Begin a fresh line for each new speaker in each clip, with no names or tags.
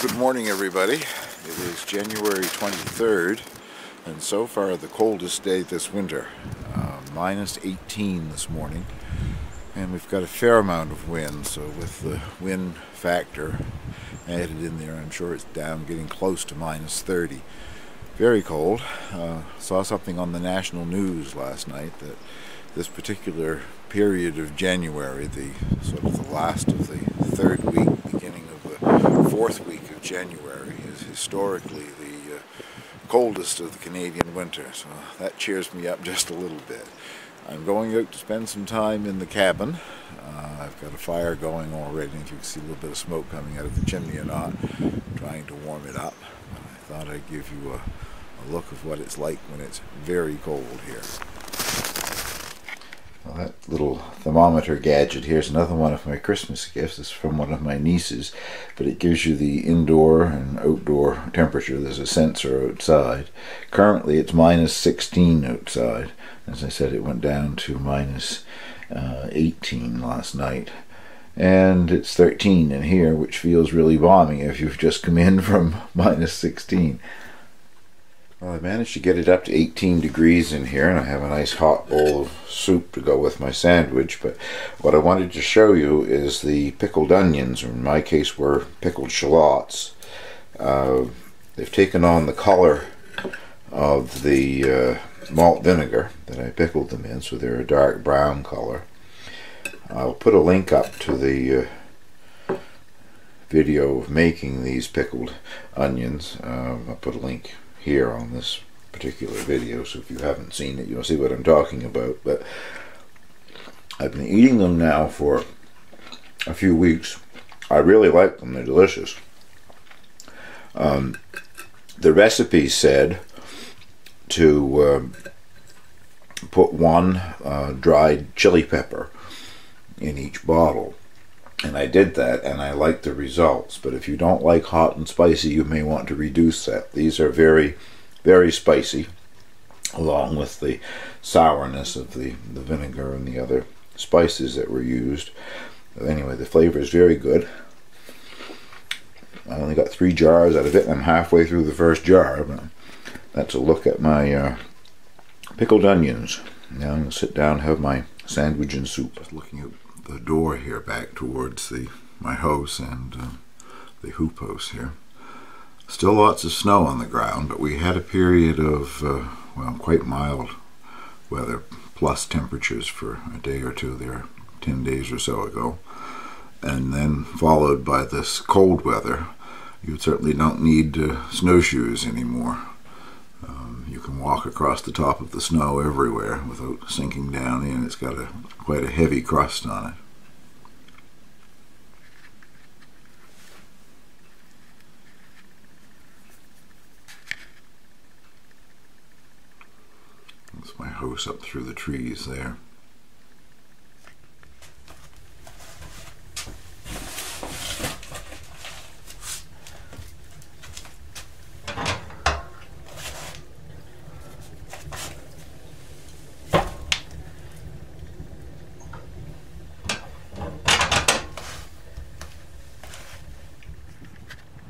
Good morning, everybody. It is January 23rd, and so far the coldest day this winter. Minus 18 this morning, and we've got a fair amount of wind, so with the wind factor added in there, I'm sure it's down getting close to minus 30. Very cold. Saw something on the national news last night that this particular period of January, the sort of the last of the third week, beginning of the fourth week of January, is historically the coldest of the Canadian winter, so that cheers me up just a little bit. I'm going out to spend some time in the cabin. I've got a fire going already, if you can see a little bit of smoke coming out of the chimney or not, trying to warm it up. I thought I'd give you a look of what it's like when it's very cold here. Well, that little thermometer gadget here is another one of my Christmas gifts. It's from one of my nieces, but it gives you the indoor and outdoor temperature. There's a sensor outside. Currently it's minus 16 outside. As I said, it went down to minus 18 last night. And it's 13 in here, which feels really balmy if you've just come in from minus 16. Well, I managed to get it up to 18 degrees in here, and I have a nice hot bowl of soup to go with my sandwich. But what I wanted to show you is the pickled onions, or in my case were pickled shallots. They've taken on the color of the malt vinegar that I pickled them in, so they're a dark brown color. I'll put a link up to the video of making these pickled onions. I'll put a link here on this particular video, so if you haven't seen it, you'll see what I'm talking about. But I've been eating them now for a few weeks. I really like them. They're delicious. The recipe said to put one dried chili pepper in each bottle, and I did that, and I like the results. But if you don't like hot and spicy, you may want to reduce that. These are very, very spicy, along with the sourness of the vinegar and the other spices that were used. But anyway, the flavor is very good. I only got 3 jars out of it, and I'm halfway through the first jar. But that's a look at my pickled onions. Now I'm going to sit down and have my sandwich and soup. Just looking at the door here back towards my house and the hoop house here. Still lots of snow on the ground, but we had a period of well, quite mild weather, plus temperatures for a day or two there 10 days or so ago, and then followed by this cold weather. You certainly don't need snowshoes anymore. You can walk across the top of the snow everywhere without sinking down in. It's got quite a heavy crust on it. That's my house up through the trees there.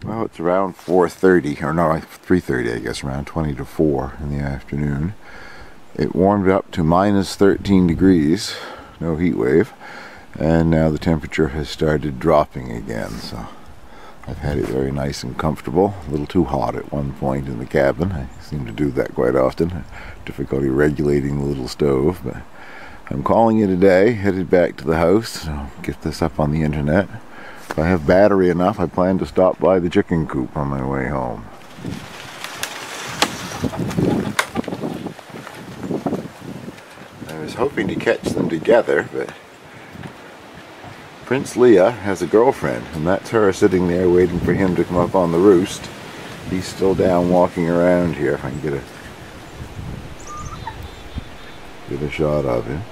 Well, it's around 4:30, or no, 3:30 I guess, around 20 to 4 in the afternoon. It warmed up to minus 13 degrees, no heat wave, and now the temperature has started dropping again, so I've had it very nice and comfortable. A little too hot at one point in the cabin. I seem to do that quite often. Difficulty regulating the little stove, but I'm calling it a day, headed back to the house, so get this up on the internet. If I have battery enough, I plan to stop by the chicken coop on my way home. I was hoping to catch them together, but Prince Leah has a girlfriend, and that's her sitting there waiting for him to come up on the roost. He's still down walking around here. If I can get a shot of him.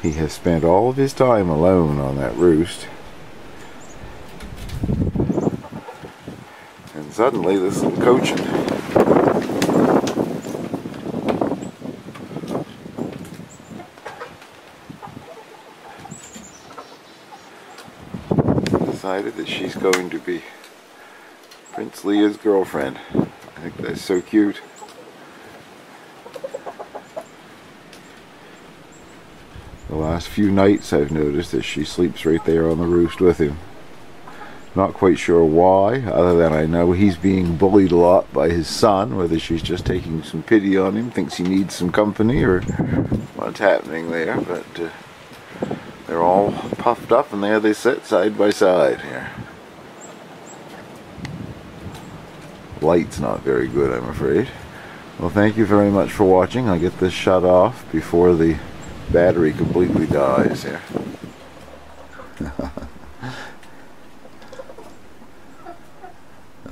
He has spent all of his time alone on that roost. And suddenly this little cochin decided that she's going to be Prince Leah's girlfriend. I think that's so cute. The last few nights I've noticed that she sleeps right there on the roost with him. Not quite sure why, other than I know he's being bullied a lot by his son, whether she's just taking some pity on him, thinks he needs some company, or what's happening there, but they're all puffed up and there they sit side by side here. Light's not very good, I'm afraid. Well, thank you very much for watching. I'll get this shut off before the battery completely dies here.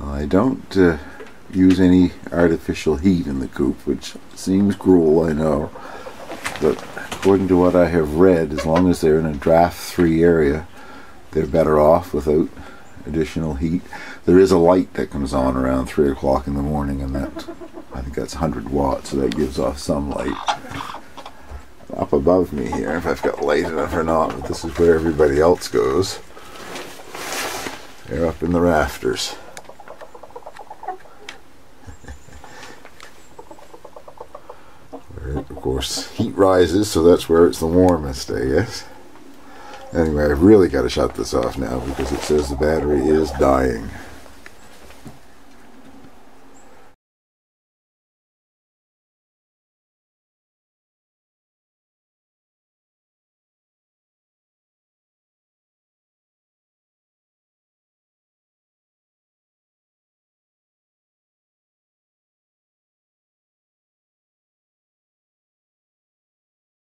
I don't use any artificial heat in the coop, which seems cruel, I know, but according to what I have read, as long as they're in a draft-free area, they're better off without additional heat. There is a light that comes on around 3 o'clock in the morning, and that, I think that's 100 watts, so that gives off some light. Up above me here, if I've got light enough or not, but this is where everybody else goes. They're up in the rafters. Of course, heat rises, so that's where it's the warmest, I guess. Anyway, I've really got to shut this off now because it says the battery is dying.